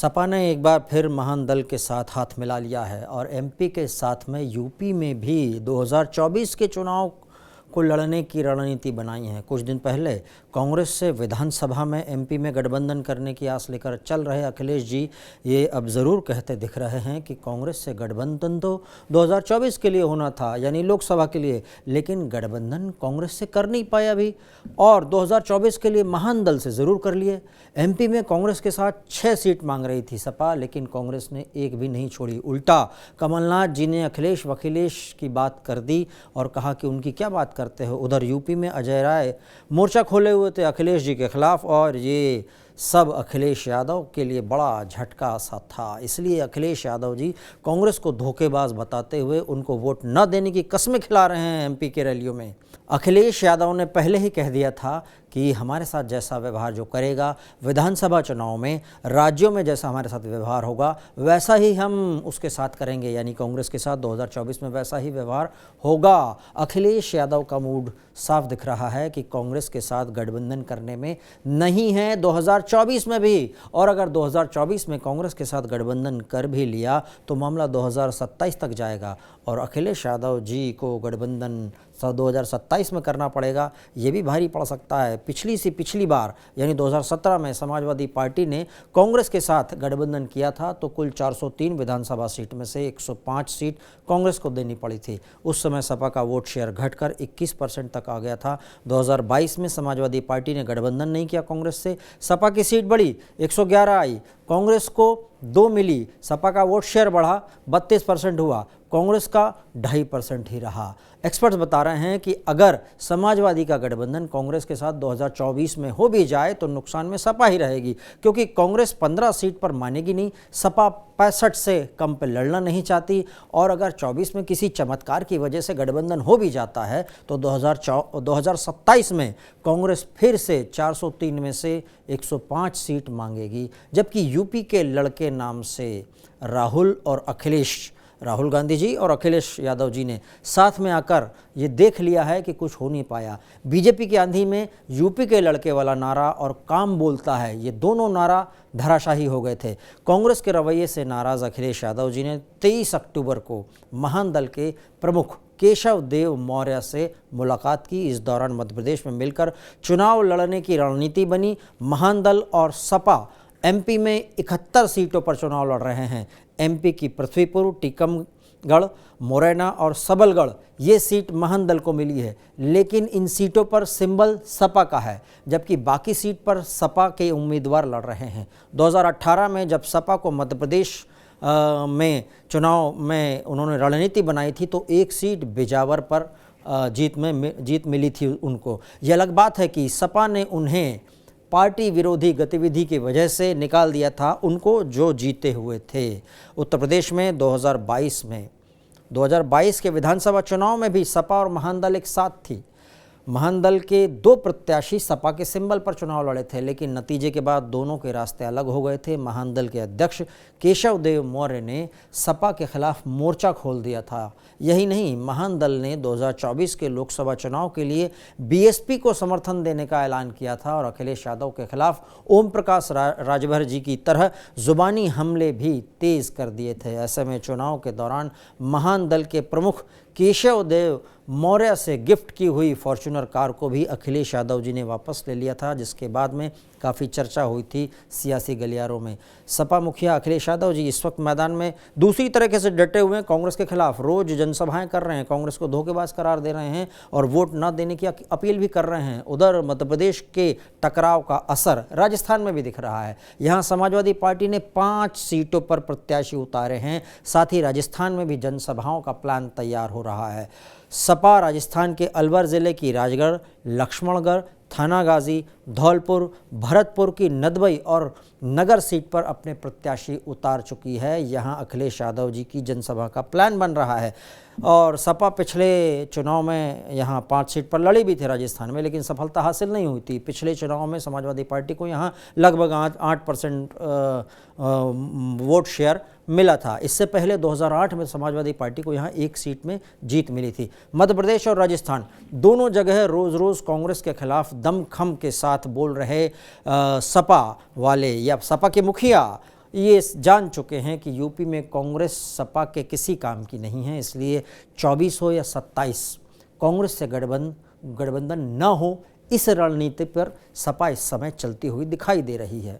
सपा ने एक बार फिर महान दल के साथ हाथ मिला लिया है और एमपी के साथ में यूपी में भी 2024 के चुनाव को लड़ने की रणनीति बनाई है। कुछ दिन पहले कांग्रेस से विधानसभा में एमपी में गठबंधन करने की आस लेकर चल रहे अखिलेश जी ये अब ज़रूर कहते दिख रहे हैं कि कांग्रेस से गठबंधन तो 2024 के लिए होना था, यानी लोकसभा के लिए, लेकिन गठबंधन कांग्रेस से कर नहीं पाया अभी और 2024 के लिए महान दल से ज़रूर कर लिए। एमपी में कांग्रेस के साथ 6 सीट मांग रही थी सपा, लेकिन कांग्रेस ने एक भी नहीं छोड़ी। उल्टा कमलनाथ जी ने अखिलेश वखिलेश की बात कर दी और कहा कि उनकी क्या बात करते हो। उधर यूपी में अजय राय मोर्चा खोले हुए थे अखिलेश जी के खिलाफ और ये सब अखिलेश यादव के लिए बड़ा झटका सा था। इसलिए अखिलेश यादव जी कांग्रेस को धोखेबाज बताते हुए उनको वोट न देने की कस्में खिला रहे हैं एमपी के रैलियों में। अखिलेश यादव ने पहले ही कह दिया था कि हमारे साथ जैसा व्यवहार जो करेगा विधानसभा चुनाव में, राज्यों में जैसा हमारे साथ व्यवहार होगा वैसा ही हम उसके साथ करेंगे, यानी कांग्रेस के साथ 2024 में वैसा ही व्यवहार होगा। अखिलेश यादव का मूड साफ दिख रहा है कि कांग्रेस के साथ गठबंधन करने में नहीं है 2024 में भी, और अगर 2024 में कांग्रेस के साथ गठबंधन कर भी लिया तो मामला 2027 तक जाएगा और अखिलेश यादव जी को गठबंधन 2027 में करना पड़ेगा। ये भी भारी पड़ सकता है। पिछली बार यानी 2017 में समाजवादी पार्टी ने कांग्रेस के साथ गठबंधन किया था तो कुल 403 विधानसभा सीट में से 105 सीट कांग्रेस को देनी पड़ी थी। उस समय सपा का वोट शेयर घटकर 21% तक आ गया था। 2022 में समाजवादी पार्टी ने गठबंधन नहीं किया कांग्रेस से, सपा की सीट बढ़ी, 111 आई, कांग्रेस को 2 मिली, सपा का वोट शेयर बढ़ा, 32% हुआ, कांग्रेस का 2.5% ही रहा। एक्सपर्ट्स बता रहे हैं कि अगर समाजवादी का गठबंधन कांग्रेस के साथ 2024 में हो भी जाए तो नुकसान में सपा ही रहेगी, क्योंकि कांग्रेस 15 सीट पर मानेगी नहीं, सपा 65 से कम पर लड़ना नहीं चाहती और अगर 24 में किसी चमत्कार की वजह से गठबंधन हो भी जाता है तो 2027 में कांग्रेस फिर से 403 में से 105 सीट मांगेगी। जबकि यूपी के लड़के नाम से राहुल गांधी जी और अखिलेश यादव जी ने साथ में आकर ये देख लिया है कि कुछ हो नहीं पाया। बीजेपी की आंधी में यूपी के लड़के वाला नारा और काम बोलता है, ये दोनों नारा धराशाही हो गए थे। कांग्रेस के रवैये से नाराज अखिलेश यादव जी ने 23 अक्टूबर को महान दल के प्रमुख केशव देव मौर्य से मुलाकात की। इस दौरान मध्य प्रदेश में मिलकर चुनाव लड़ने की रणनीति बनी। महान दल और सपा एमपी में 71 सीटों पर चुनाव लड़ रहे हैं। एमपी की पृथ्वीपुर, टीकमगढ़, मोरैना और सबलगढ़ ये सीट महान दल को मिली है, लेकिन इन सीटों पर सिंबल सपा का है, जबकि बाकी सीट पर सपा के उम्मीदवार लड़ रहे हैं। 2018 में जब सपा को मध्य प्रदेश में चुनाव में उन्होंने रणनीति बनाई थी तो एक सीट बिजावर पर जीत मिली थी उनको। यह अलग बात है कि सपा ने उन्हें पार्टी विरोधी गतिविधि की वजह से निकाल दिया था उनको, जो जीते हुए थे। उत्तर प्रदेश में 2022 के विधानसभा चुनाव में भी सपा और महान दल एक साथ थी। महान दल के 2 प्रत्याशी सपा के सिंबल पर चुनाव लड़े थे, लेकिन नतीजे के बाद दोनों के रास्ते अलग हो गए थे। महान दल के अध्यक्ष केशव देव मौर्य ने सपा के खिलाफ मोर्चा खोल दिया था। यही नहीं, महान दल ने 2024 के लोकसभा चुनाव के लिए बीएसपी को समर्थन देने का ऐलान किया था और अखिलेश यादव के खिलाफ ओम प्रकाश राजभर जी की तरह जुबानी हमले भी तेज कर दिए थे। ऐसे में चुनाव के दौरान महान दल के प्रमुख केशव देव मौर्य से गिफ्ट की हुई फॉर्च्यूनर कार को भी अखिलेश यादव जी ने वापस ले लिया था, जिसके बाद में काफ़ी चर्चा हुई थी सियासी गलियारों में। सपा मुखिया अखिलेश यादव जी इस वक्त मैदान में दूसरी तरीके से डटे हुए हैं कांग्रेस के खिलाफ। रोज जनसभाएं कर रहे हैं, कांग्रेस को धोखेबाज करार दे रहे हैं और वोट न देने की अपील भी कर रहे हैं। उधर मध्य प्रदेश के टकराव का असर राजस्थान में भी दिख रहा है। यहाँ समाजवादी पार्टी ने 5 सीटों पर प्रत्याशी उतारे हैं, साथ ही राजस्थान में भी जनसभाओं का प्लान तैयार हो रहा है। सपा राजस्थान के अलवर ज़िले की राजगढ़, लक्ष्मणगढ़, थानागाजी, धौलपुर, भरतपुर की नदबई और नगर सीट पर अपने प्रत्याशी उतार चुकी है। यहाँ अखिलेश यादव जी की जनसभा का प्लान बन रहा है और सपा पिछले चुनाव में यहाँ 5 सीट पर लड़ी भी थी राजस्थान में, लेकिन सफलता हासिल नहीं हुई थी। पिछले चुनाव में समाजवादी पार्टी को यहाँ लगभग 8% वोट शेयर मिला था। इससे पहले 2008 में समाजवादी पार्टी को यहाँ 1 सीट में जीत मिली थी। मध्य प्रदेश और राजस्थान दोनों जगह रोज़ रोज़ कांग्रेस के खिलाफ दमखम के साथ बोल रहे सपा वाले या सपा के मुखिया ये जान चुके हैं कि यूपी में कांग्रेस सपा के किसी काम की नहीं है, इसलिए 24 हो या 27 कांग्रेस से गठबंधन न हो, इस रणनीति पर सपा इस समय चलती हुई दिखाई दे रही है।